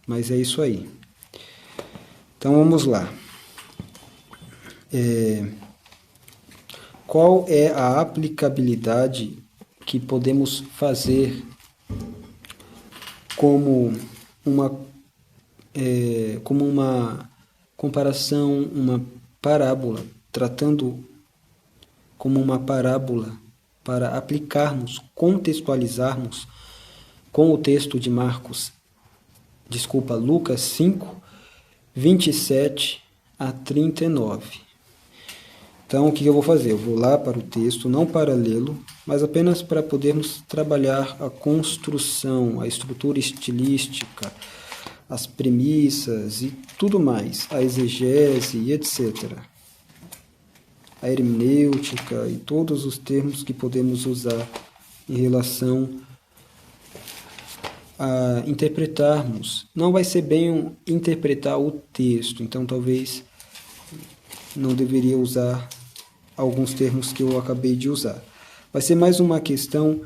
Mas é isso aí. Então vamos lá. Qual é a aplicabilidade que podemos fazer como uma comparação, uma parábola, tratando como uma parábola para aplicarmos, contextualizarmos com o texto de Lucas 5, 27 a 39. Então, o que eu vou fazer? Eu vou lá para o texto, não para lê-lo, mas apenas para podermos trabalhar a construção, a estrutura estilística, as premissas e tudo mais, a exegese e etc. A hermenêutica e todos os termos que podemos usar em relação a interpretarmos. Não vai ser bem interpretar o texto, então talvez não deveria usar alguns termos que eu acabei de usar. Vai ser mais uma questão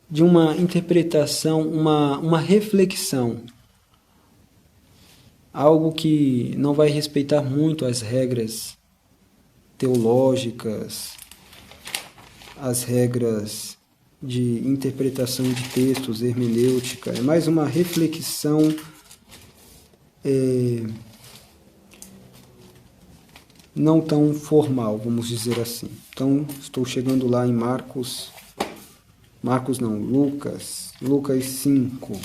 de uma interpretação, uma reflexão. Algo que não vai respeitar muito as regras teológicas, as regras de interpretação de textos, hermenêutica. É mais uma reflexão não tão formal, vamos dizer assim. Então, estou chegando lá em Lucas 5.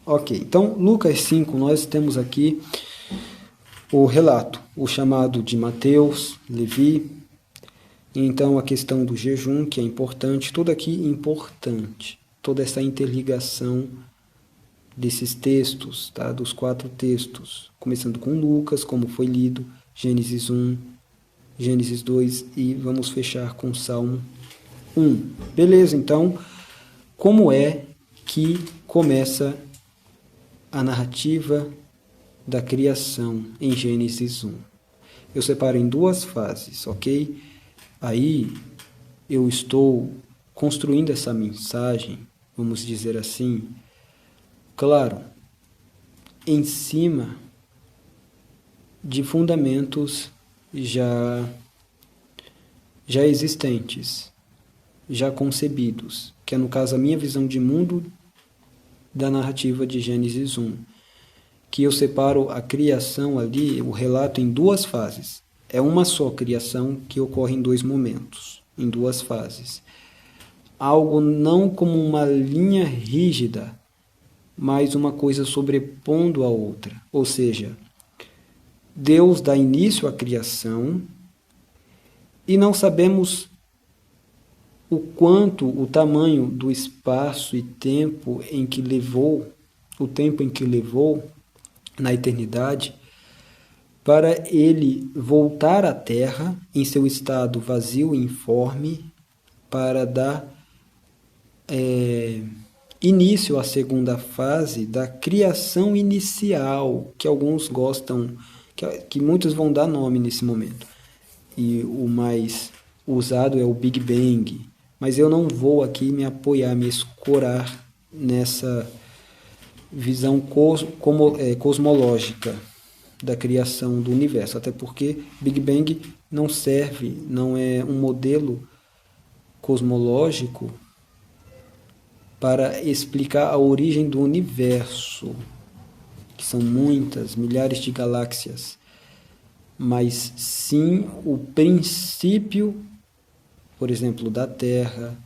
Ok, então, Lucas 5, nós temos aqui o relato, o chamado de Mateus, Levi, e então a questão do jejum, que é importante, tudo aqui importante, toda essa interligação desses textos, tá? Dos 4 textos, começando com Lucas, como foi lido, Gênesis 1, Gênesis 2 e vamos fechar com Salmo 1. Beleza, então, como é que começa a narrativa da criação em Gênesis 1? Eu separo em 2 fases, ok? Aí eu estou construindo essa mensagem, vamos dizer assim, claro, em cima de fundamentos já existentes, já concebidos, que é no caso a minha visão de mundo da narrativa de Gênesis 1, que eu separo a criação ali, o relato em 2 fases. É uma só criação que ocorre em 2 momentos, em 2 fases. Algo não como uma linha rígida, mas uma coisa sobrepondo a outra. Ou seja, Deus dá início à criação e não sabemos o tamanho do espaço e tempo em que levou, na eternidade, para ele voltar à terra em seu estado vazio e informe, para dar início à segunda fase da criação inicial, que alguns gostam, que muitos vão dar nome nesse momento. E o mais usado é o Big Bang. Mas eu não vou aqui me apoiar, me escorar nessa visão cosmológica da criação do universo. Até porque Big Bang não serve, não é um modelo cosmológico para explicar a origem do universo, que são muitas, milhares de galáxias, mas sim o princípio, por exemplo, da Terra,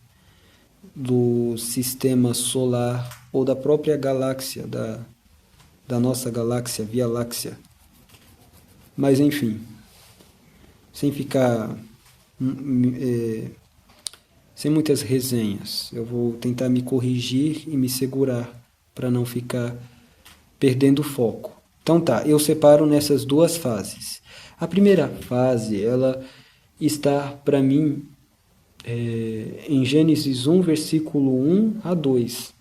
do sistema solar ou da própria galáxia, da nossa galáxia, Via Láctea. Mas, enfim, sem ficar sem muitas resenhas, eu vou tentar me corrigir e me segurar para não ficar perdendo foco. Então tá, eu separo nessas 2 fases. A primeira fase, ela está para mim em Gênesis 1, versículo 1 a 2.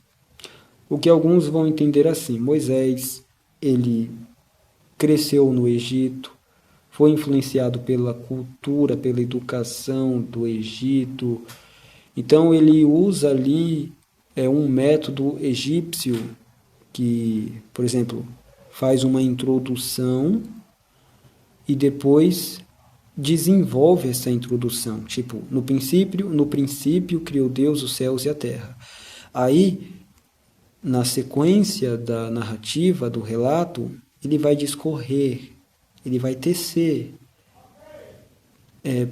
O que alguns vão entender assim: Moisés, ele cresceu no Egito, foi influenciado pela cultura, pela educação do Egito. Então ele usa ali é um método egípcio que, por exemplo, faz uma introdução e depois desenvolve essa introdução. Tipo, no princípio criou Deus os céus e a terra. Aí, na sequência da narrativa, do relato, ele vai discorrer, ele vai tecer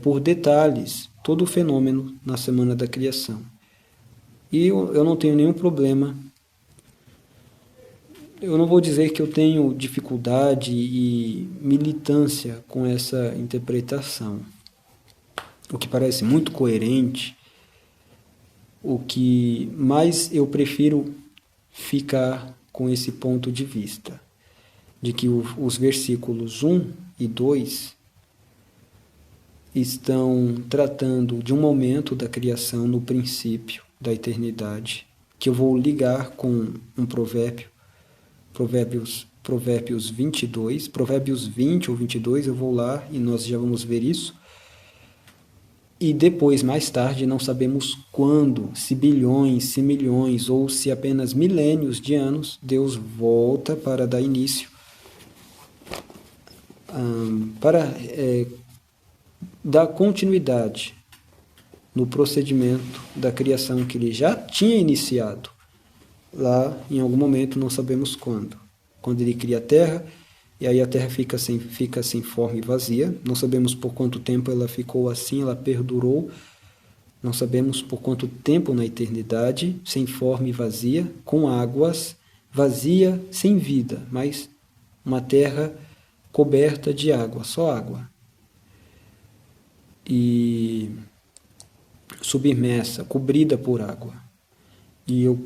por detalhes todo o fenômeno na semana da criação. E eu não tenho nenhum problema. Eu não vou dizer que eu tenho dificuldade e militância com essa interpretação. O que parece muito coerente, o que mais eu prefiro ficar com esse ponto de vista, de que os versículos 1 e 2 estão tratando de um momento da criação no princípio da eternidade, que eu vou ligar com um provérbio, Provérbios 22, Provérbios 20 ou 22, eu vou lá e nós já vamos ver isso. E depois, mais tarde, não sabemos quando, se bilhões, se milhões ou se apenas milênios de anos, Deus volta para dar início, para dar continuidade no procedimento da criação que ele já tinha iniciado. Lá, em algum momento, não sabemos quando. Quando ele cria a terra, e aí a terra fica sem forma e vazia. Não sabemos por quanto tempo ela ficou assim, ela perdurou. Não sabemos por quanto tempo na eternidade, sem forma e vazia, com águas, vazia, sem vida, mas uma terra coberta de água, só água. E submersa, cobrida por água. E eu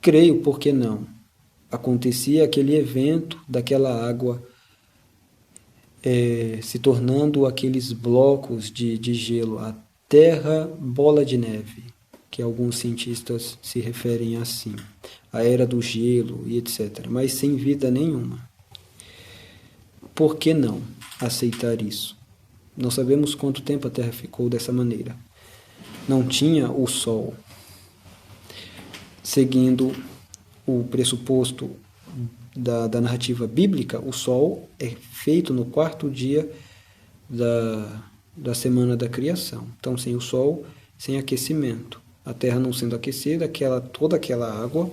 creio, por que não? Acontecia aquele evento daquela água se tornando aqueles blocos de gelo, a terra bola de neve, que alguns cientistas se referem assim, a era do gelo e etc., mas sem vida nenhuma. Por que não aceitar isso? Não sabemos quanto tempo a terra ficou dessa maneira. Não tinha o sol. Seguindo o pressuposto da narrativa bíblica, o sol é feito no quarto dia da semana da criação. Então, sem o sol, sem aquecimento. A terra não sendo aquecida, toda aquela água,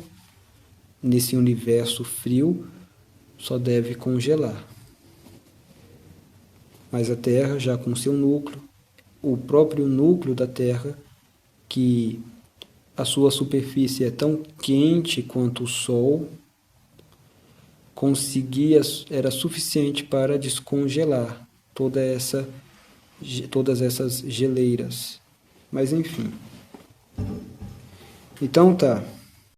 nesse universo frio, só deve congelar. Mas a terra, já com seu núcleo, o próprio núcleo da terra, que a sua superfície é tão quente quanto o sol, era suficiente para descongelar todas essas geleiras. Mas enfim. Então tá.